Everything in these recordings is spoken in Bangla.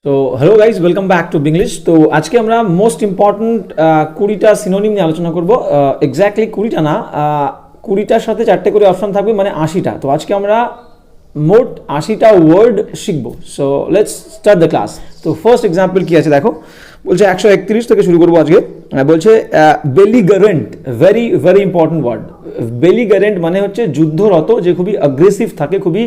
তো hello guys, welcome back to Binglish. তো আজকে আমরা মোস্ট ইম্পর্ট্যান্ট 20টা সিনোনিম নিয়ে আলোচনা করব। এক্স্যাক্টলি 20টা না, 20টার সাথে 4টে করে অপশন থাকবে, মানে 80টা। তো আজকে আমরা মোট 80টা ওয়ার্ড শিখবো। So let's start the class. তো ফার্স্ট এক্সাম্পল কি আছে দেখো, বলছে 131 থেকে শুরু করবো আজকে। বলছে বেলিগারেন্ট, ভেরি ভেরি ইম্পর্টেন্ট ওয়ার্ড। বেলিগারেন্ট মানে হচ্ছে যুদ্ধরত, যে খুবই অ্যাগ্রেসিভ থাকে, খুবই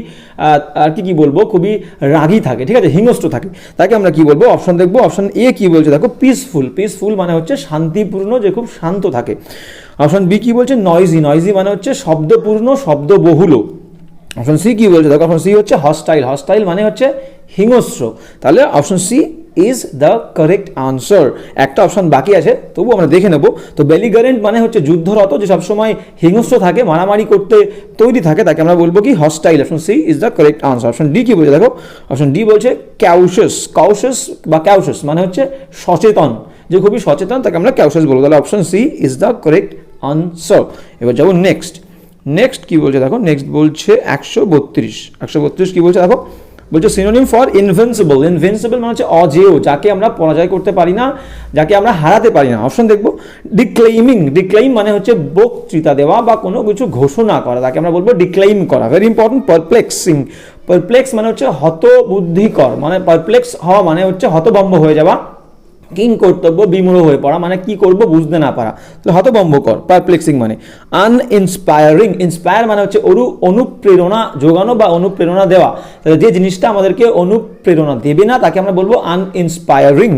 আর কি বলবো, খুবই রাগী থাকে, ঠিক আছে, হিংস্র থাকে, তাকে আমরা কি বলবো? অপশন দেখবো। অপশন এ কি বলছে দেখো, পিসফুল। পিসফুল মানে হচ্ছে শান্তিপূর্ণ, যে খুব শান্ত থাকে। অপশন বি কি বলছে, নয়েজি। নয়েজি মানে হচ্ছে শব্দপূর্ণ, শব্দবহুল। অপশন সি কি বলছে দেখো, অপশন সি হচ্ছে হস্টাইল। হস্টাইল মানে হচ্ছে হিংস্র। তাহলে option C is the correct answer. একটা অপশন বাকি আছে, তবু আমরা দেখে নেব। তো বেলিগারেন্ট মানে হচ্ছে যুদ্ধরত, যে সবসময় হিংস্র থাকে, মারামারি করতে তৈরি থাকে, তাকে আমরা বলবো কি hostile. Option C is the correct answer. Option D কি বলছে দেখো, অপশন ডি বলছে ক্যাউশাস। কাউশাস বা ক্যাউশাস মানে হচ্ছে সচেতন, যে খুবই সচেতন, তাকে আমরা ক্যাউশাস বলবো। তাহলে option C is the correct answer. এবার যাবো নেক্সট। নেক্সট কি বলছে দেখো, নেক্সট বলছে 132। 132 কি বলছে দেখো, বলছে সিনোনিম ফর ইনভিনসিবল। ইনভিনসিবল মানে হচ্ছে অজেয়, যাকে আমরা পরাজয় করতে পারি না, যাকে আমরা হারাতে পারি না। অপশন দেখবো ডিক্লেইমিং। ডিক্লেইম মানে হচ্ছে বক্তৃতা দেওয়া বা কোনো কিছু ঘোষণা করা, তাকে আমরা বলবো ডিক্লেইম করা। Very important. পারপ্লেক্সিং। পারপ্লেক্স মানে হচ্ছে হতবুদ্ধিকর, মানে পারপ্লেক্স হওয়া মানে হচ্ছে হতভম্ব হয়ে যাওয়া, কিং কর্তব্য বিমূঢ় হয়ে পড়া, মানে কি করব বুঝতে না পারা, তাহলে হতভম্বকর পারপ্লেক্সিং মানে। আনইন্সপায়ারিং। ইন্সপায়ার মানে হচ্ছে অনুপ্রেরণা যোগানো বা অনুপ্রেরণা দেওয়া, তাহলে যে জিনিসটা আমাদেরকে অনুপ্রেরণা দেবে না, তাকে আমরা বলবো আনইন্সপায়ারিং।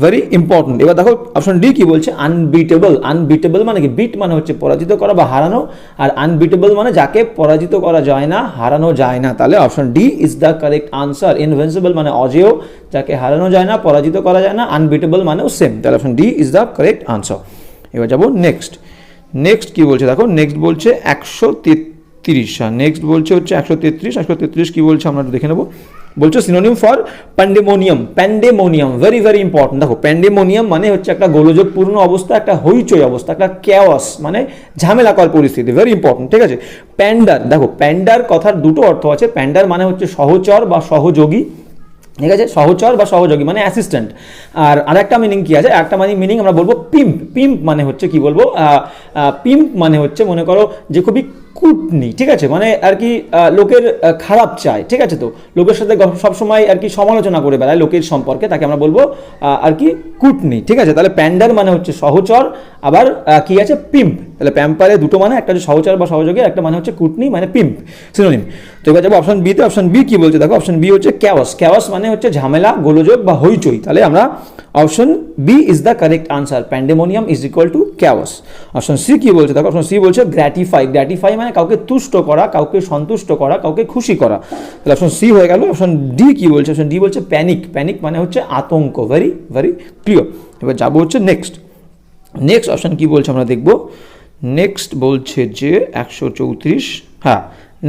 Very important. এবার দেখো অপশন ডি কি বলছে, আনবিটেবল। আনবিটেবল মানে কি, বিট মানে হচ্ছে পরাজিত করা বা হারানো, আর আনবিটেবল মানে যাকে পরাজিত করা যায় না, হারানো যায় না। তাহলে option D is the correct answer. Invincible মানে অজেয়, যাকে হারানো যায় না, পরাজিত করা যায় না। আনবিটেবল মানেও সেম। তাহলে option D is the correct answer. এবার যাবো নেক্সট। নেক্সট কি বলছে দেখো, নেক্সট বলছে 133। নেক্সট বলছে হচ্ছে 133। 133 কি বলছে আমরা দেখে নেবো। বলছে synonym for pandemonium. Pandemonium very very important. দেখো প্যান্ডেমোনিয়াম মানে হচ্ছে একটা গোলযোগপূর্ণ অবস্থা, একটা হইচই অবস্থা, একটা ক্যাওয়াস, মানে ঝামেলাকর পরিস্থিতি। ভেরি ইম্পর্টেন্ট, ঠিক আছে। প্যান্ডার, দেখো প্যান্ডার কথার দুটো অর্থ আছে। প্যান্ডার মানে হচ্ছে সহচর বা সহযোগী, ঠিক আছে, সহচর বা সহযোগী মানে অ্যাসিস্ট্যান্ট। আর আরেকটা মিনিং কি আছে, একটা মিনিং আমরা বলবো পিম্প। পিম্প মানে হচ্ছে কি বলবো, পিম্প মানে হচ্ছে মনে করো যে খুবই কুটনি, ঠিক আছে, মানে আর কি লোকের খারাপ চায়, ঠিক আছে। তো লোকের সাথে সবসময় আর কি সমালোচনা করে বেড়ায় লোকের সম্পর্কে, তাকে আমরা বলবো আর কি কুটনি, ঠিক আছে। তাহলে প্যান্ডার মানে হচ্ছে সহচর, আবার কি আছে পিম্প। তাহলে প্যাম্পারে দুটো মানে, একটা হচ্ছে সহচর বা সহযোগী, একটা মানে হচ্ছে কুটনি মানে পিম্প, সিনোনিম। তো এবার যাবো অপশন বিতে। অপশন বি কি বলছে দেখো, অপশন বি হচ্ছে ক্যাওয়াস। ক্যাওয়াস মানে হচ্ছে ঝামেলা, গোলযোগ বা হইচই। তাহলে আমরা option B is the correct answer. Pandemonium is equal to chaos. Option C কি বলছে দেখো, অপশন সি বলছে গ্র্যাটিফাই। গ্র্যাটিফাই মানে কাউকে তুষ্ট করা, কাউকে সন্তুষ্ট করা, কাউকে খুশি করা। তাহলে অপশন সি হয়ে গেল। অপশন ডি কি বলছে, অপশন ডি বলছে প্যানিক। প্যানিক মানে হচ্ছে আতঙ্ক। Very very clear. এবার যাবো হচ্ছে নেক্সট। নেক্সট অপশন কি বলছে আমরা দেখবো। নেক্সট বলছে যে 134। হ্যাঁ,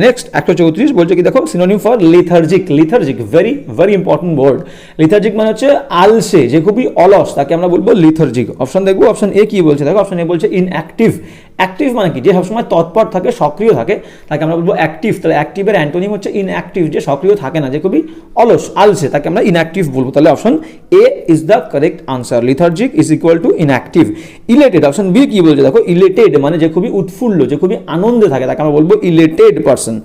নেক্সট 134 বলছে কি দেখো, synonym for lethargic. Lethargic very very important word. Lethargic মানে হচ্ছে আলসে, যে খুবই অলস, তাকে আমরা বলবো লিথার্জিক। অপশন দেখবো। অপশন এ কি বলছে দেখো, অপশন এ বলছে ইনঅ্যাক্টিভ। অ্যাক্টিভ মানে কি, যে সবসময় তৎপর থাকে, সক্রিয় থাকে, তাকে আমরা বলবো অ্যাক্টিভ। তাহলে অ্যাক্টিভের অ্যান্টোনিম হচ্ছে ইনঅ্যাক্টিভ, যে সক্রিয় থাকে না, যে খুবই অলস আলসে, তাকে আমরা ইনঅ্যাক্টিভ বলবো। তাহলে option A is the correct answer. Lethargic is equal to inactive. Elated. Option B কি বলছে দেখো, ইলেটেড মানে যে খুবই উৎফুল্ল, যে খুবই আনন্দে থাকে, তাকে আমরা বলবো ইলেটেড পারসন।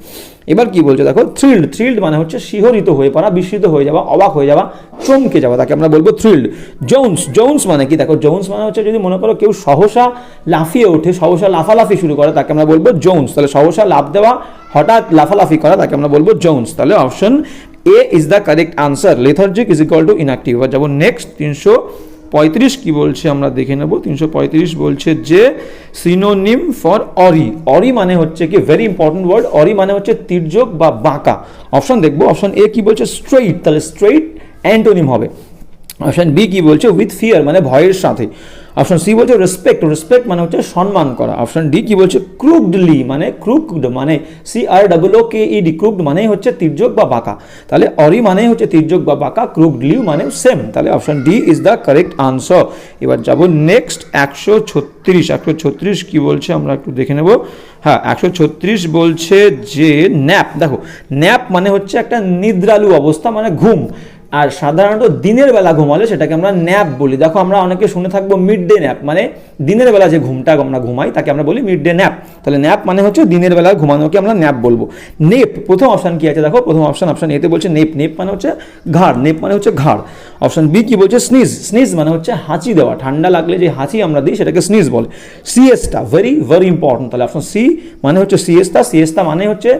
এবার কি বলছে দেখো, থ্রিল্ড। থ্রিল্ড মানে হচ্ছে শিহরিত হয়ে পড়া, বিস্মিত হয়ে যাওয়া, অবাক হয়ে যাওয়া, চমকে যাওয়া, তাকে আমরা বলবো থ্রিল্ড। জোন্স। জোন্স মানে কি দেখো, জোন্স মানে হচ্ছে যদি মনে করো কেউ সহসা লাফিয়ে ওঠে, সহসা লাফালাফি শুরু করে, তাকে আমরা বলবো জোন্স। তাহলে সহসা লাফ দেওয়া, হঠাৎ লাফালাফি করা, তাকে আমরা বলবো জোন্স। তাহলে option A is the correct answer. Lethargic is equal to inactive. এবার যাবো নেক্সট 335 কি বলছে আমরা দেখে নেব। 335 বলছে যে সিনোনিম ফর অরি। অরি মানে হচ্ছে কি, ভেরি ইম্পর্টেন্ট ওয়ার্ড। অরি মানে হচ্ছে তির্যক বা বাঁকা। অপশন দেখবো। অপশন এ কি বলছে স্ট্রেইট, তাহলে স্ট্রেইট অ্যান্টোনিম হবে। অপশন বি কি বলছে উইথ ফিয়ার মানে ভয়ের সাথে। অপশন সি বলছে রেসপেক্ট। রেসপেক্ট মানে হচ্ছে সম্মান করা। অপশন ডি কি বলছে ক্রুকডলি, মানে ক্রুকড মানে CROOKED, ক্রুকড মানে হচ্ছে তির্যক বা বাঁকা। তাহলে অরি মানে হচ্ছে তির্যক বা বাঁকা, ক্রুকডলি মানে সেম। তাহলে option D is the correct answer. এবার যাব নেক্সট 136। 136 কি বলছে আমরা একটু দেখে নেব। হ্যাঁ, 136 বলছে যে ন্যাপ। দেখো ন্যাপ মানে হচ্ছে একটা নিদ্রালু অবস্থা, মানে ঘুম। আর সাধারণত দিনের বেলা ঘুমালে সেটাকে আমরা ন্যাপ বলি। দেখো আমরা অনেকে শুনে থাকবো মিড ডে ন্যাপ, মানে দিনের বেলা যে ঘুমটা আমরা ঘুমাই তাকে আমরা বলি মিড ডে ন্যাপ। তাহলে ন্যাপ মানে হচ্ছে দিনের বেলা ঘুমানোকে আমরা ন্যাপ বলবো। নেপ, প্রথম অপশন কি আছে দেখো, প্রথম অপশন এতে বলছে নেপ, নেপ মানে হচ্ছে ঘাড়, নেপ মানে হচ্ছে ঘাড়। অপশন বি কি বলছে স্নিজ, স্নিজ মানে হচ্ছে হাঁচি দেওয়া, ঠান্ডা লাগলে যে হাঁচি আমরা দিই সেটাকে স্নিজ বলে। সিয়েস্তা, ভেরি ভেরি ইম্পর্টেন্ট, তাহলে অপশন সি মানে হচ্ছে সিয়েস্তা, সিয়েস্তা মানে হচ্ছে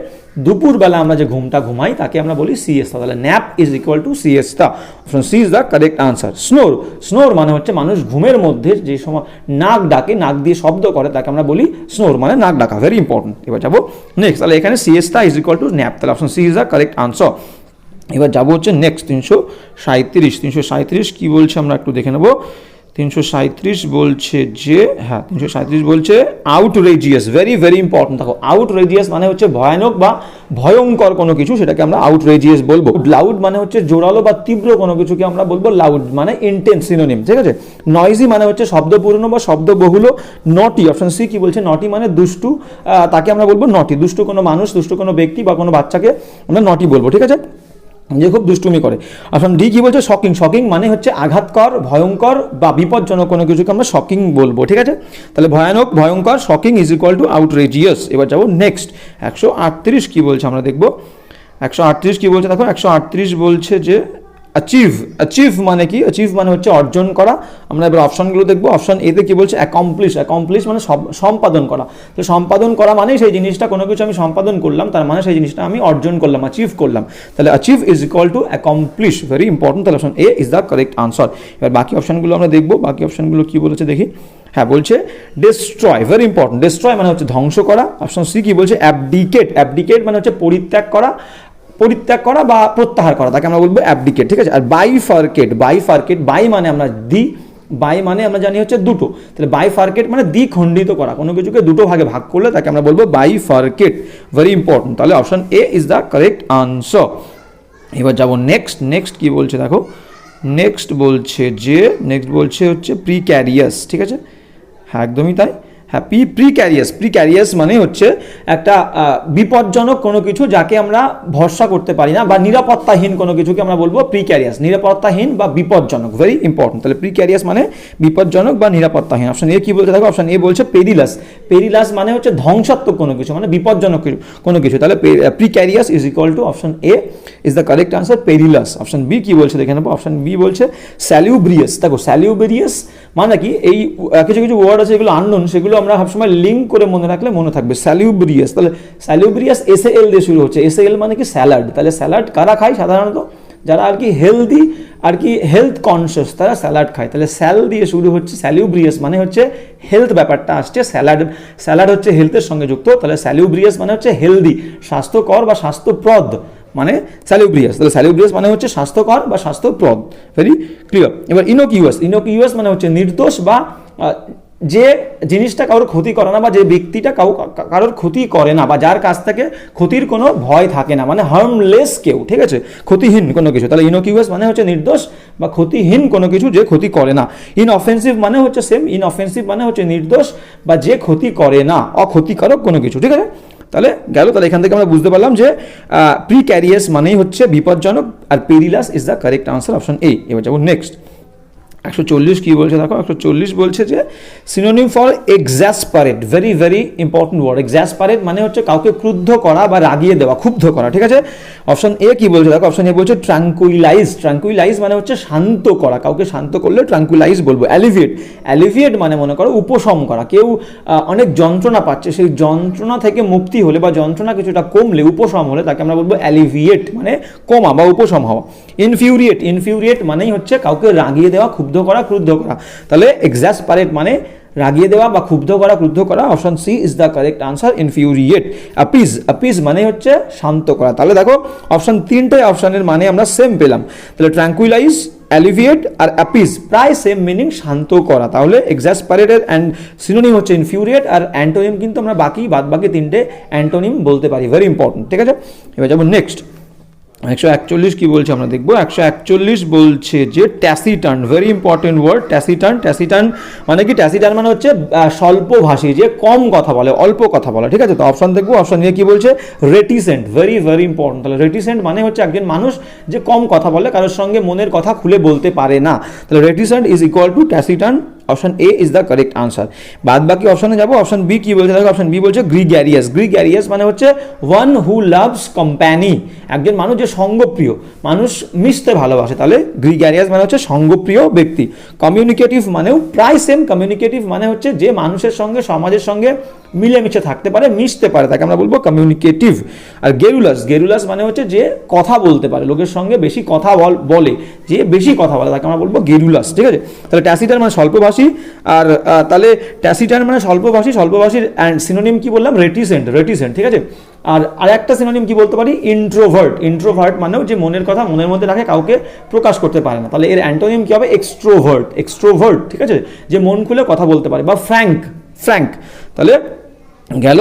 দুপুরবেলা আমরা যে ঘুমটা ঘুমাই তাকে আমরা বলি সিয়েস্তা, তাহলে nap is equal to siesta, option C is the correct answer. Snore, snore মানে হচ্ছে মানুষ ঘুমের মধ্যে যে সময় নাক ডাকে, নাক দিয়ে শব্দ করে তাকে আমরা বলি স্নোর, মানে নাক ডাকা, ভেরি ইম্পর্টেন্ট। এবার যাবো নেক্সট, তাহলে এখানে siesta is equal to nap, তাহলে option C is the correct answer. এবার যাবো হচ্ছে নেক্সট 337, 337 কি বলছে আমরা একটু দেখে নেবো। 337 বলছে যে, হ্যাঁ 337 বলছে আউটরেজিয়াস, ভেরি ভেরি ইম্পর্টেন্ট। দেখো আউটরেজিয়াস মানে হচ্ছে ভয়ানক বা ভয়ঙ্কর কোনো কিছু, সেটাকে আমরা আউটরেজিয়াস বলবো। লাউড মানে হচ্ছে জোরালো বা তীব্র কোনো কিছুকে আমরা বলবো লাউড, মানে ইন্টেন্স সিনোনিম, ঠিক আছে। নয়েজি মানে হচ্ছে শব্দপূর্ণ বা শব্দবহুল। নটি, অপশন সি কি বলছে, নটি মানে দুষ্টু, তাকে আমরা বলবো নটি। দুষ্টু কোনো মানুষ, দুষ্টু কোনো ব্যক্তি বা কোনো বাচ্চাকে আমরা নটি বলবো, ঠিক আছে, যে খুব দুষ্টুমি করে। অপশন ডি কি বলছে শকিং, শকিং মানে হচ্ছে আঘাতকর, ভয়ঙ্কর বা বিপজ্জনক কোনো কিছুকে আমরা শকিং বলবো, ঠিক আছে। তাহলে ভয়ানক, ভয়ঙ্কর, shocking is equal two outrageous. এবার যাবো নেক্সট 138 কি বলছে আমরা দেখবো। 138 কি বলছে দেখো, 138 বলছে যে অ্যাচিভ, অ্যাচিভ মানে কি, অ্যাচিভ মানে হচ্ছে অর্জন করা। আমরা এবার অপশনগুলো দেখবো। অপশন এতে কি বলছে অ্যাকমপ্লিশ, অ্যাকমপ্লিশ মানে সম্পাদন করা। তো সম্পাদন করা মানে সেই জিনিসটা, কোনো কিছু আমি সম্পাদন করলাম তার মানে সেই জিনিসটা আমি অর্জন করলাম, অ্যাচিভ করলাম। তাহলে achieve is equal to accomplish, very important. তাহলে option A is the correct answer. এবার বাকি অপশনগুলো আমরা দেখবো, বাকি অপশনগুলো কি বলেছে দেখি। হ্যাঁ বলছে ডিস্ট্রয়, ভেরি ইম্পর্টেন্ট, ডিস্ট্রয় মানে হচ্ছে ধ্বংস করা। অপশন সি কি বলছে অ্যাবডিকেট, অ্যাবডিকেট মানে হচ্ছে পরিত্যাগ করা, পরিত্যাগ করা বা প্রত্যাহার করা, তাকে আমরা বলবো অ্যাবডিকেট, ঠিক আছে। আর বাইফার্কেট, বাইফার্কেট, বাই মানে আমরা দিই, বাই মানে আমরা জানি হচ্ছে দুটো, তাহলে বাইফার্কেট মানে দ্বিখণ্ডিত করা, কোনো কিছুকে দুটো ভাগে ভাগ করলে তাকে আমরা বলবো বাইফার্কেট, ভেরি ইম্পর্টেন্ট। তাহলে option A is the correct answer. এবার যাবো নেক্সট, নেক্সট কি বলছে দেখো, নেক্সট বলছে যে, নেক্সট বলছে হচ্ছে প্রিক্যারিয়াস, ঠিক আছে, হ্যাঁ একদমই তাই। হ্যাঁ প্রিক্যারিয়াস, প্রিক্যারিয়াস মানে হচ্ছে একটা বিপজ্জনক কোনো কিছু যাকে আমরা ভরসা করতে পারি না, বা নিরাপত্তাহীন কোনো কিছুকে আমরা বলবো প্রিক্যারিয়াস, নিরাপত্তাহীন বা বিপজ্জনক, ভেরি ইম্পর্টেন্ট। তাহলে প্রিক্যারিয়াস মানে বিপজ্জনক বা নিরাপত্তাহীন। অপশন এ কি বলতে থাকো, অপশন এ বলছে পেরিলাস, পেরিলাস মানে হচ্ছে ধ্বংসাত্মক কোনো কিছু, মানে বিপজ্জনক কোনো কিছু। তাহলে precarious is equal to option A is the correct answer, perilous. Option B কি বলছে দেখে নেবো। অপশন বি বলছে স্যালিউব্রিয়াস। দেখো স্যালিউব্রিয়াস মানে কি, এই কিছু কিছু ওয়ার্ড আছে এগুলো আননোন, সেগুলো আমরা সবসময় লিঙ্ক করে মনে রাখলে মনে থাকবে। স্যালিউব্রিয়াস, তাহলে স্যালিউব্রিয়াস এসএল দিয়ে শুরু হচ্ছে, এসএল মানে কি স্যালাড। তাহলে স্যালাড কারা খায় সাধারণত, যারা আর কি হেলদি, আর কি হেলথ কনসিয়াস, তারা স্যালাড খায়। তাহলে স্যাল দিয়ে শুরু হচ্ছে, স্যালিউব্রিয়াস মানে হচ্ছে হেলথ ব্যাপারটা আসছে, স্যালাড, স্যালাড হচ্ছে হেলথের সঙ্গে যুক্ত। তাহলে স্যালিউব্রিয়াস মানে হচ্ছে হেলদি, স্বাস্থ্যকর বা স্বাস্থ্যপ্রদ, মানে স্যালিউব্রিয়াস। তাহলে স্যালিউব্রিয়াস মানে হচ্ছে স্বাস্থ্যকর বা স্বাস্থ্যপ্রদ, ভেরি ক্লিয়ার। এবার ইনোকিউয়াস, ইনোকিউয়াস মানে হচ্ছে নির্দোষ বা যে জিনিসটা কারোর ক্ষতি করে না, বা যে ব্যক্তিটা কারোর ক্ষতি করে না, বা যার কাছ থেকে ক্ষতির কোনো ভয় থাকে না, মানে হার্মলেস কেউ, ঠিক আছে, ক্ষতিহীন কোনো কিছু। তাহলে ইনোকিউয়াস মানে হচ্ছে নির্দোষ বা ক্ষতিহীন কোনো কিছু, যে ক্ষতি করে না। ইনঅফেন্সিভ মানে হচ্ছে সেম, ইনঅফেন্সিভ মানে হচ্ছে নির্দোষ বা যে ক্ষতি করে না, অক্ষতিকারক কোনো কিছু, ঠিক আছে। তাহলে গেল, তাহলে এখান থেকে আমরা বুঝতে পারলাম যে প্রিক্যারিয়াস মানেই হচ্ছে বিপজ্জনক, আর perilous is the correct answer, option A. এবার যাবো নেক্সট 140 কি বলছে দেখো। 140 বলছে যে synonym for exasperate, very very important word. Exasperate মানে হচ্ছে কাউকে ক্রুদ্ধ করা বা রাগিয়ে দেওয়া, ক্ষুব্ধ করা, ঠিক আছে। অপশন এ কি বলছে দেখো, অপশন এ বলছে ট্রাঙ্কুইলাইজ, ট্রাঙ্কুইলাইজ মানে হচ্ছে শান্ত করা, কাউকে শান্ত করলে ট্রাঙ্কুইলাইজ বলবো। অ্যালিভিয়েট, অ্যালিভিয়েট মানে মনে করো উপশম করা, কেউ অনেক যন্ত্রণা পাচ্ছে, সেই যন্ত্রণা থেকে মুক্তি হলে বা যন্ত্রণা কিছুটা কমলে, উপশম হলে তাকে আমরা বলবো অ্যালিভিয়েট, মানে কমা বা উপশম হওয়া। ইনফিউরিয়েট, ইনফিউরিয়েট মানেই হচ্ছে কাউকে রাগিয়ে দেওয়া, ক্ষুব্ধ করা, ক্রুদ্ধ করা। তাহলে এক্সাসপারেট মানে রাগিয়ে দেওয়া বা ক্ষুব্ধ করা, ক্রুদ্ধ করা। Option C is the correct answer, infuriate. Appease, appease মানে হচ্ছে শান্ত করা। তাহলে দেখো অপশন তিনটে অপশনের মানে আমরা সেম পেলাম। তাহলে ট্রাঙ্কুইলাইজ, অ্যালিভিয়েট আর অ্যাপিজ প্রায় সেম মিনিং, শান্ত করা। তাহলে এক্সাসপারেটের অ্যান্ড সিনোনিম হচ্ছে ইনফিউরিয়েট, আর অ্যান্টোনিম কিন্তু আমরা বাকি তিনটে অ্যান্টোনিম বলতে পারি, ভেরি ইম্পর্টেন্ট, ঠিক আছে। এবার যাবো নেক্সট 141 কি বলছে আমরা দেখবো। 141 বলছে যে ট্যাসিটার্ন, ভেরি ইম্পর্টেন্ট ওয়ার্ড ট্যাসিটার্ন। ট্যাসিটার্ন মানে কি? ট্যাসিটার্ন মানে হচ্ছে স্বল্পভাষী, যে কম কথা বলে, অল্প কথা বলে, ঠিক আছে। তো অপশন দেখবো, অপশন নিয়ে কি বলছে? রেটিসেন্ট, ভেরি ভেরি ইম্পর্টেন্ট। তাহলে রেটিসেন্ট মানে হচ্ছে একজন মানুষ যে কম কথা বলে, কারোর সঙ্গে মনের কথা খুলে বলতে পারে না। তাহলে reticent is equal to taciturn. Option A is the correct answer. বাদ বাকি অপশনে যাবো। অপশন বি কি বলছে দেখো, অপশন বি বলছে গ্রিগ্যারিয়াস। গ্রিগ্যারিয়াস মানে হচ্ছে ওয়ান হু লাভস কোম্পানি, একজন মানুষ যে সঙ্গপ্রিয়, মানুষ মিশতে ভালোবাসে, তাহলে গ্রিগ্যারিয়াস মানে হচ্ছে সঙ্গপ্রিয় ব্যক্তি। কমিউনিকেটিভ মানেও প্রায় সেম। কমিউনিকেটিভ মানে হচ্ছে যে মানুষের সঙ্গে, সমাজের সঙ্গে মিলেমিশে থাকতে পারে, মিশতে পারে, তাকে আমরা বলবো কমিউনিকেটিভ। আর গেরুলাস, গেরুলাস মানে হচ্ছে যে কথা বলতে পারে, লোকের সঙ্গে বেশি কথা বলে, যে বেশি কথা বলে, তাকে আমরা বলবো গেরুলাস, ঠিক আছে। তাহলে ট্যাসিটার্ন মানে স্বল্পভাষী, আর তাহলে ট্যাসিটার্ন মানে স্বল্পভাষী, স্বল্পভাষীর অ্যান্ড সিনোনিম কি বললাম? রেটিসেন্ট, রেটিসেন্ট, ঠিক আছে। আর একটা সিনোনিম কি বলতে পারি? ইন্ট্রোভার্ট। ইন্ট্রোভার্ট মানেও যে মনের কথা মনের মধ্যে রাখে, কাউকে প্রকাশ করতে পারে না। তাহলে এর অ্যান্টোনিম কি হবে? এক্সট্রোভার্ট। এক্সট্রোভার্ট, ঠিক আছে, যে মন খুলে কথা বলতে পারে। বা ফ্র্যাঙ্ক, ফ্র্যাঙ্ক। তাহলে গেল।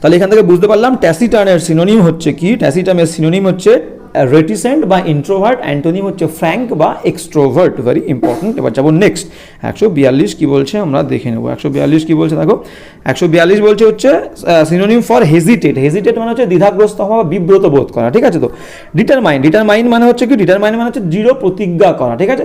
তাহলে এখান থেকে বুঝতে পারলাম ট্যাসিটার্নের সিনোনিম হচ্ছে কি? ট্যাসিটার্নের সিনোনিম হচ্ছে রেটিসেন্ট বা ইন্ট্রোভার্ট, অ্যান্টোনিম হচ্ছে ফ্র্যাঙ্ক বা এক্সট্রোভার্ট, ভেরি ইম্পর্টেন্ট। এবার যাবো নেক্সট। 142 কি বলছে আমরা দেখে নেবো। 142 কি বলছে দেখো। 142 বলছে হচ্ছে সিনোনিম ফর হেজিটেট। হেজিটেট মানে হচ্ছে দ্বিধাগ্রস্ত হওয়া বা বিব্রত বোধ করা, ঠিক আছে। তো ডিটারমাইন, ডিটারমাইন মানে হচ্ছে কি? ডিটারমাইন মানে হচ্ছে দৃঢ় প্রতিজ্ঞা করা, ঠিক আছে।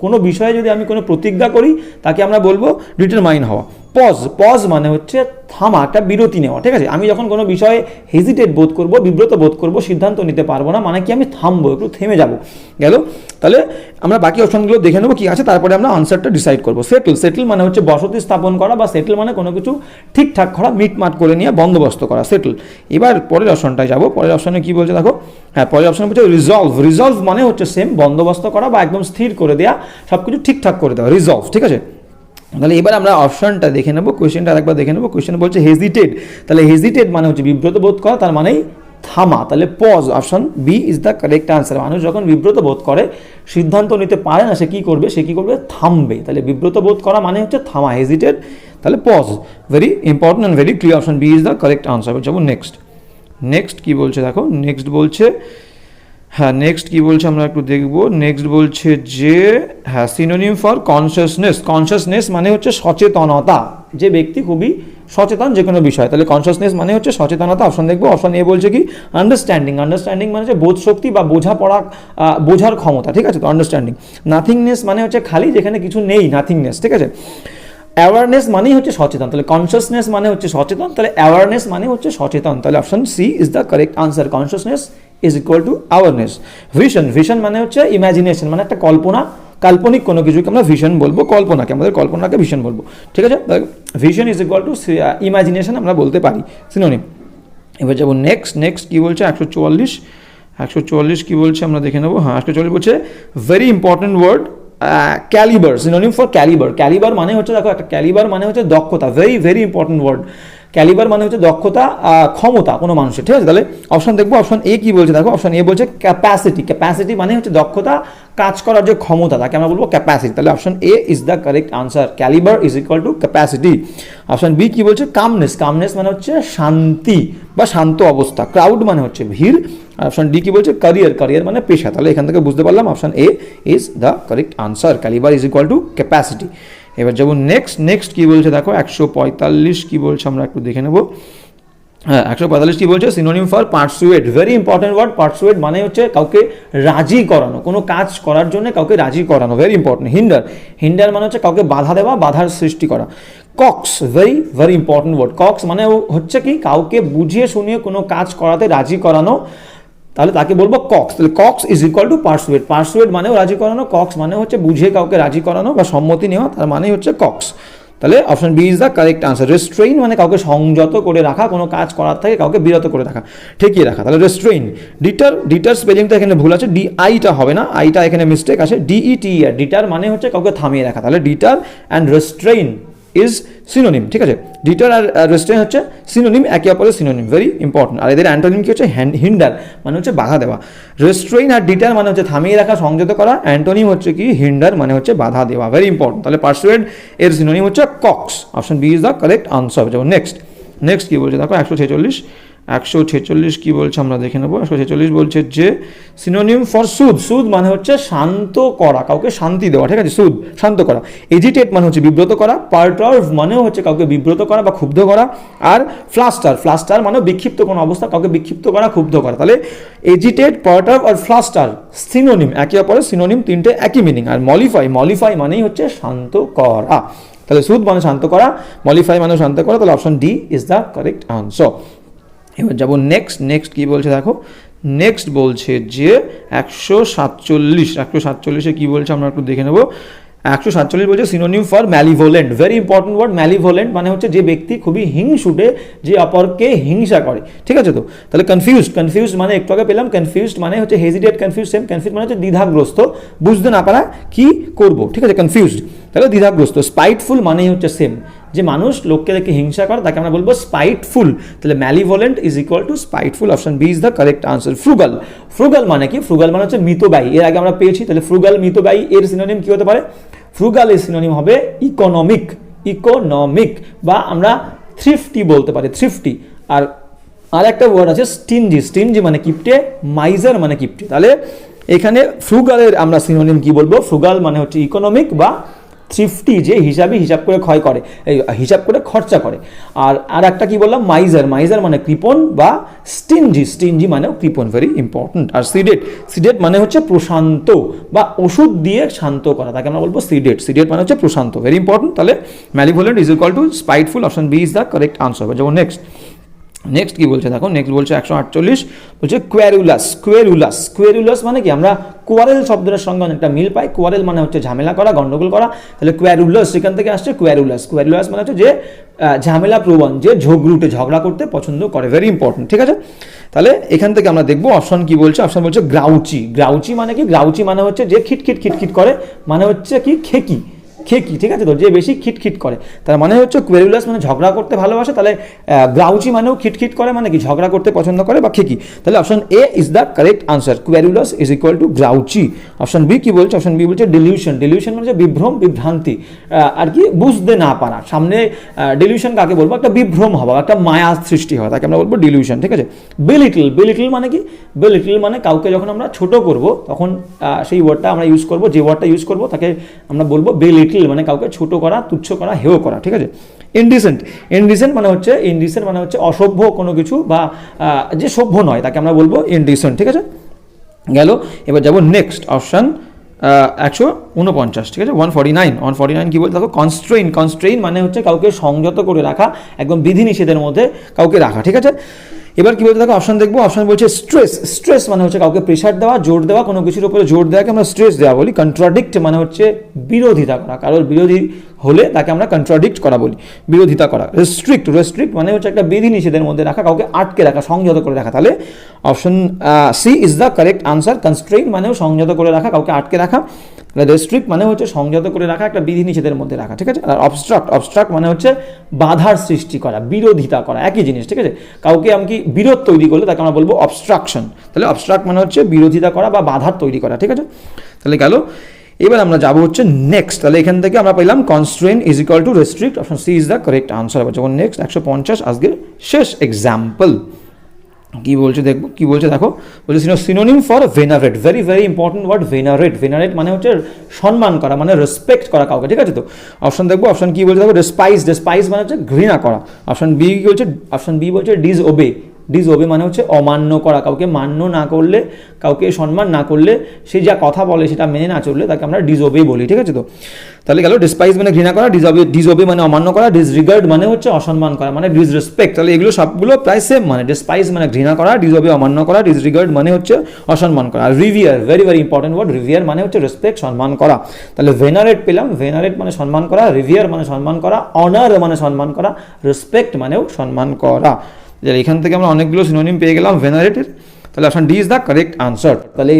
কোনো বিষয়ে যদি আমি কোনো প্রতিজ্ঞা করি, তাকে আমরা বলবো ডিটারমাইন হওয়া। পজ, পজ মানে হচ্ছে থামা, একটা বিরতি নেওয়া, ঠিক আছে। আমি যখন কোনো বিষয়ে হেজিটেট বোধ করব, বিব্রত বোধ করব, সিদ্ধান্ত নিতে পারবো না, মানে কি আমি থামবো, একটু থেমে যাব। গেল। তাহলে আমরা বাকি অপশনগুলো দেখে নেবো কি আছে, তারপরে আমরা আনসারটা ডিসাইড করবো। সেটেল, সেটেল মানে হচ্ছে বসতি স্থাপন করা, বা সেটেল মানে কোনো কিছু ঠিকঠাক করা, মিটমাট করে নিয়ে বন্দোবস্ত করা, সেটেল। এবার পরের অপশনটায় যাবো। পরের অপশনে কি বলছে দেখো। হ্যাঁ, পরের অপশনে বলছে রিজলভ। রিজলভ মানে হচ্ছে সেম, বন্দোবস্ত করা বা একদম স্থির করে দেওয়া, সব কিছু ঠিকঠাক করে দেওয়া, রিজলভ, ঠিক আছে। তাহলে এবার আমরা অপশনটা দেখে নেবো, কোয়েশ্চেনটা আরেকবার দেখে নেবো। কোয়েশ্চেন বলছে হেজিটেট। তাহলে হেজিটেট মানে হচ্ছে বিব্রত বোধ করা, তার মানেই থামা। তাহলে pause, option B is the correct answer. মানুষ যখন বিব্রত বোধ করে, সিদ্ধান্ত নিতে পারে না, সে কী করবে? সে কী করবে? থামবে। তাহলে বিব্রত বোধ করা মানে হচ্ছে থামা, হেজিটেট। তাহলে pause, very important and very clear. Option B is the correct answer. যাবো নেক্সট। নেক্সট কী বলছে দেখো। নেক্সট বলছে, হ্যাঁ নেক্সট কী বলছে আমরা একটু দেখব। নেক্সট বলছে যে হ্যাঁ সিনোনিম ফর কনসিয়াসনেস। কনসিয়াসনেস মানে হচ্ছে সচেতনতা, যে ব্যক্তি খুবই সচেতন যে কোনো বিষয়। তাহলে কনসিয়াসনেস মানে হচ্ছে সচেতনতা। অপশন দেখবো। অপশন এ বলছে কি? আন্ডারস্ট্যান্ডিং। আন্ডারস্ট্যান্ডিং মানে হচ্ছে বোধ শক্তি বা বোঝাপড়া, বোঝার ক্ষমতা, ঠিক আছে। তো আন্ডারস্ট্যান্ডিং। নাথিংনেস মানে হচ্ছে খালি, যেখানে কিছু নেই, নাথিংনেস, ঠিক আছে। অ্যাওয়ারনেস মানেই হচ্ছে সচেতন। তাহলে কনসিয়াসনেস মানে হচ্ছে সচেতন, তাহলে অ্যাওয়ারনেস মানে হচ্ছে সচেতন। তাহলে option C is the correct answer. Consciousness is equal to awareness. Vision, vision মানে হচ্ছে ইমাজিনেশন, মানে একটা কল্পনা, কাল্পনিক কোনো কিছুকে আমরা ভিশন বলবো, কল্পনাকে, আমাদের কল্পনাকে ভিশন বলবো, ঠিক আছে। Vision is equal two imagination আমরা বলতে পারি, সিনোনিম। এবার যাবো নেক্সট। নেক্সট কী বলছে? 144। 144 কী বলছে আমরা দেখে নেবো। হ্যাঁ, 144 বলছে very important word calibre. Synonym for calibre. Calibre মানে হচ্ছে দেখো, একটা ক্যালিবার মানে হচ্ছে দক্ষতা, very very important word. Calibre মানে হচ্ছে দক্ষতা, ক্ষমতা কোনো মানুষের, ঠিক আছে। তাহলে অপশন দেখবো। অপশন এ কি বলছে দেখো। অপশন এ বলছে ক্যাপাসিটি। ক্যাপাসিটি মানে হচ্ছে দক্ষতা, কাজ করার যে ক্ষমতা, তাকে আমরা বলবো ক্যাপাসিটি। তাহলে option A is the correct answer. Calibre is equal to capacity. Option B কি বলছে? কামনেস। কামনেস মানে হচ্ছে শান্তি বা শান্ত অবস্থা। ক্রাউড মানে হচ্ছে ভিড়। অপশন ডি কি বলছে? ক্যারিয়ার। ক্যারিয়ার মানে পেশা। তাহলে এখান থেকে বুঝতে পারলাম option A is the correct answer. Calibre is equal to capacity. এবার যাবো নেক্সট। নেক্সট কী বলছে দেখো। 145 কী বলছে আমরা একটু দেখে নেবো। হ্যাঁ, 145 কী বলছে? Synonym for persuade. Very important word. Persuade মানে হচ্ছে কাউকে রাজি করানো, কোনো কাজ করার জন্য কাউকে রাজি করানো, ভেরি ইম্পর্টেন্ট। হিন্ডার। হিন্ডার মানে হচ্ছে কাউকে বাধা দেওয়া, বাধার সৃষ্টি করা। Coax, very very important word. Coax মানে হচ্ছে কি? কাউকে বুঝিয়ে শুনিয়ে কোনো কাজ করাতে রাজি করানো, তাহলে তাকে বলবো কক্স। তাহলে coax is equal to persuade. Persuade মানেও রাজি করানো, কক্স মানে হচ্ছে বুঝিয়ে কাউকে রাজি করানো বা সম্মতি নেওয়া, তার মানে হচ্ছে কক্স। তাহলে option B is the correct answer. Restrain মানে কাউকে সংযত করে রাখা, কোনো কাজ করার থেকে কাউকে বিরত করে রাখা, ঠেকিয়ে রাখা। তাহলে রেস্ট্রেইন। ডিটার, ডিটার স্পেলিংটা এখানে ভুল আছে, ডি আইটা হবে না, আইটা এখানে মিস্টেক আছে, ডিইটিআর। ডিটার মানে হচ্ছে কাউকে থামিয়ে রাখা। তাহলে deter and restrain is synonym, ঠিক আছে। ডিটার আর রেস্ট্রেইন হচ্ছে সিনোনিম, একে অপরের সিনোনিম, ভেরি ইম্পর্টেন্ট। আর এদের অ্যান্টোনিম কি হচ্ছে? হিন্ডার মানে হচ্ছে বাধা দেওয়া। রেস্ট্রেইন আর ডিটার মানে হচ্ছে থামিয়ে রাখা, সংযত করা। অ্যান্টোনিম হচ্ছে কি? হিন্ডার মানে হচ্ছে বাধা দেওয়া, ভেরি ইম্পর্টেন্ট। তাহলে পারসুয়েড এর সিনোনিম হচ্ছে coax. Option B is the correct answer. যেমন নেক্সট। নেক্সট কী বলছে দেখো। 146 146 কি বলছে আমরা দেখে নেব। 146 বলছে যে সিনোনিম ফর সুদ, সুদ মানে হচ্ছে শান্ত করা, কাউকে শান্তি দেওয়া, ঠিক আছে, সুদ শান্ত করা। এজিটেট মানে হচ্ছে বিব্রত করা, পারটার্ভ মানেও হচ্ছে কাউকে বিব্রত করা বা ক্ষুব্ধ করা, আর ফ্লাস্টার, ফ্লাস্টার মানে বিক্ষিপ্ত কোনো অবস্থা, কাউকে বিক্ষিপ্ত করা, ক্ষুব্ধ করা। তাহলে এজিটেট, পারটার্ভ আর ফ্লাস্টার সিনোনিম, একে অপরের সিনোনিম, তিনটে একই মিনিং। আর মলিফাই, মলিফাই মানেই হচ্ছে শান্ত করা। তাহলে সুদ মানে শান্ত করা, মলিফাই মানে শান্ত করা, তাহলে option D is the correct answer. এবার যাবো নেক্সট, নেক্সট কি বলছে দেখো, নেক্সট বলছে যে 147 কি বলছে আমরা একটু দেখে নেব। 147 বলছে synonym for malevolent, very important word. Malevolent মানে হচ্ছে যে ব্যক্তি খুবই হিংসুটে, যে অপরকে হিংসা করে, ঠিক আছে। তো তাহলে কনফিউজড, কনফিউজড মানে একটু আগে পেলাম, কনফিউজড মানে হচ্ছে হেজিটেট, কনফিউজ সেম, কনফিউজ মানে হচ্ছে দ্বিধাগ্রস্ত, বুঝতে না পারা কি করব, ঠিক আছে, কনফিউজড, তাহলে দ্বিধাগ্রস্ত। স্পাইটফুল মানেই হচ্ছে সেম, যে মানুষ লোককে দেখে হিংসা করে তাকে আমরা বলবো স্পাইটফুল। তাহলে malevolent is equal to spiteful, option B is the correct answer. Frugal, frugal মানে কি, ফ্রুগাল মানে হচ্ছে মিতব্যয়ী, এর আগে আমরা পেয়েছি। তাহলে ফ্রুগাল মিতব্যয়ী, এর সিনোনিম কি হতে পারে? ফ্রুগাল এর সিনোনিম হবে ইকোনমিক, ইকোনমিক, বা আমরা থ্রিফটি বলতে পারি, থ্রিফটি। আর একটা ওয়ার্ড আছে স্টিনজি, স্টিনজি মানে কিপটে, মাইজার মানে কিপটে। তাহলে এখানে ফ্রুগালের আমরা সিনোনিম কি বলবো? ফ্রুগাল মানে হচ্ছে ইকোনমিক বা থ্রিফটি, যে হিসাব করে ক্ষয় করে, হিসাব করে খরচা করে। আর একটা কি বললাম? মাইজার, মাইজার মানে কৃপণ, বা স্টিনজি, স্টিনজি মানেও কৃপণ, ভেরি ইম্পর্টেন্ট। আর সিডেট, সিডেট মানে হচ্ছে প্রশান্ত বা ওষুধ দিয়ে শান্ত করা, তাকে আমরা বলবো সিডেট, সিডেট মানে হচ্ছে প্রশান্ত, ভেরি ইম্পর্টেন্ট। তাহলে malevolent is equal to spiteful, option B is the correct answer. যেমন নেক্সট, নেক্সট কি বলছে দেখো, নেক্সট বলছে 148 বলছে কোয়ারুলাস, কোয়ারুলাস, কোয়ারুলাস মানে কি, আমরা কোয়ারেল শব্দের সঙ্গে অনেকটা মিল পাই। কোয়ারেল মানে হচ্ছে ঝামেলা করা, গন্ডগোল করা, তাহলে কোয়ারুলাস সেখান থেকে আসছে কোয়ারুলাস। কোয়ারুলাস মানে হচ্ছে যে ঝামেলা প্রবণ, যে ঝগড়ুটে, ঝগড়া করতে পছন্দ করে, ভেরি ইম্পর্টেন্ট, ঠিক আছে। তাহলে এখান থেকে আমরা দেখবো অপশন কি বলছে। অপশন বলছে গ্রাউচি, গ্রাউচি মানে কি, গ্রাউচি মানে হচ্ছে যে খিটখিট খিটখিট করে, মানে হচ্ছে কি খেকি, খেকি, ঠিক আছে। তো যে বেশি খিটখিট করে, তার মানে হচ্ছে কোয়ারুলাস মানে ঝগড়া করতে ভালোবাসে, তাহলে গ্রাউচি মানেও খিটখিট করে, মানে কি ঝগড়া করতে পছন্দ করে বা খেকি। তাহলে option A is the correct answer, querulous is equal to grouchy. Option B কি বলছে? অপশন বি বলছে ডিলিউশন, ডিলিউশন মানে বিভ্রম, বিভ্রান্তি, আর কি বুঝতে না পারা। সামনে ডিলিউশন কাকে বলবো? একটা বিভ্রম হওয়া, একটা মায়া সৃষ্টি হয়, তাকে আমরা বলবো ডিলিউশন, ঠিক আছে। বেলিটল, বেলিটল মানে কি? বেলিটল মানে কাউকে যখন আমরা ছোট করব তখন সেই ওয়ার্ডটা আমরা ইউজ করব, যে ওয়ার্ডটা ইউজ করব তাকে আমরা বলবো বেলিটল, মানে কাউকে ছোট করা, তুচ্ছ করা, হেয় করা, ঠিক আছে। ইনডিসেন্ট, ইনডিসেন্ট মানে হচ্ছে, ইনডিসেন্ট মানে হচ্ছে অসভ্য কোনো কিছু, বা যে সভ্য নয় তাকে আমরা বলবো ইনডিসেন্ট, ঠিক আছে। গেল। এবার যাবো নেক্সট অপশন 149, ঠিক আছে। 149 কি বলতে দেখো, কনস্ট্রেইন, কনস্ট্রেইন মানে হচ্ছে কাউকে সংযত করে রাখা, একদম বিধিনিষেধের মধ্যে কাউকে রাখা, ঠিক আছে। এবার কি বলতে দেখো অপশন দেখবো। অপশন বলছে স্ট্রেস, স্ট্রেস মানে হচ্ছে কাউকে প্রেশার দেওয়া, জোর দেওয়া, কোনো কিছুর উপরে জোর দেওয়াকে আমরা স্ট্রেস দেওয়া বলি। কন্ট্রাডিক্ট মানে হচ্ছে বিরোধিতা করা, কারোর বিরোধী হলে তাকে আমরা কন্ট্রাডিক্ট করা বলি, বিরোধিতা করা। রেস্ট্রিক্ট, রেস্ট্রিক্ট মানে হচ্ছে একটা বিধিনিষেধের মধ্যে রাখা, কাউকে আটকে রাখা, সংযত করে রাখা। তাহলে option C is the correct answer. Constrain মানেও সংযত করে রাখা, কাউকে আটকে রাখা। রেস্ট্রিক্ট মানে হচ্ছে সংযত করে রাখা, একটা বিধিনিষেধের মধ্যে রাখা, ঠিক আছে। আর অবস্ট্রাক্ট, অবস্ট্রাক্ট মানে হচ্ছে বাধার সৃষ্টি করা, বিরোধিতা করা, একই জিনিস, ঠিক আছে। কাউকে আমি কি বিরোধ তৈরি করলে তাকে আমরা বলবো অবস্ট্রাকশন। তাহলে অবস্ট্রাক্ট মানে হচ্ছে বিরোধিতা করা বা বাধার তৈরি করা, ঠিক আছে। তাহলে গেল। এবার আমরা যাবো হচ্ছে নেক্সট। তাহলে এখান থেকে আমরা পেলাম constrain is equal to restrict, option C is the correct answer. যেমন নেক্সট 150 আজকের শেষ এক্সাম্পল কি বলছে দেখবো, কি বলছে দেখো। বলছে synonym for venerate, very very important word venerate. Venerate মানে হচ্ছে সম্মান করা, মানে রেসপেক্ট করা কাউকে, ঠিক আছে। তো অপশন দেখবো। অপশন কি বলছে দেখো, ডেসপাইজ, ডেসপাইজ মানে হচ্ছে ঘৃণা করা। অপশন বি কি বলছে? অপশন বি বলছে ডিসওবে, ডিসওবে মানে হচ্ছে অমান্য করা, কাউকে মান্য না করলে, কাউকে সম্মান না করলে, সে যা কথা বলে সেটা মেনে না চললে তাকে আমরা ডিসওবে বলি, ঠিক আছে। তো তাহলে গেল ডেসপাইজ মানে ঘৃণা করা, ডিসওবে মানে অমান্য করা, ডিসরিগার্ড মানে হচ্ছে অসম্মান করা, মানে ডিসরেসপেক্ট। তাহলে এগুলো সবগুলো প্রায় সেম, মানে ডেসপাইজ মানে ঘৃণা করা, ডিসওবে অমান্য করা, ডিসরিগার্ড মানে হচ্ছে অসম্মান করা। আর রিভিয়ার, ভেরি ভেরি ইম্পর্টেন্ট ওয়ার্ড, রিভিয়ার মানে হচ্ছে রেসপেক্ট, সম্মান করা। তাহলে ভেনারেট পেলাম, ভেনারেট মানে সম্মান করা, রিভিয়ার মানে সম্মান করা, অনার মানে সম্মান করা, রেসপেক্ট মানেও সম্মান করা। এখান থেকে আমরা অনেকগুলো সিনোনিম পেয়ে গেলাম ভেনারেটের। তাহলে option D is the correct answer. তাহলে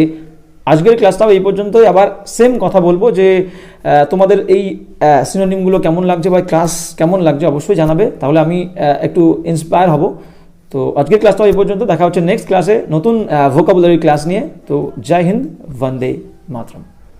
আজকের ক্লাসটাও এই পর্যন্তই। আবার সেম কথা বলবো যে তোমাদের এই সিনোনিমগুলো কেমন লাগছে বা ক্লাস কেমন লাগছে অবশ্যই জানাবে, তাহলে আমি একটু ইন্সপায়ার হব। তো আজকের ক্লাসটাও এই পর্যন্ত, দেখা হচ্ছে নেক্সট ক্লাসে নতুন ভোকাবুলারি ক্লাস নিয়ে। তো জয় হিন্দ, বন্দে মাতরম।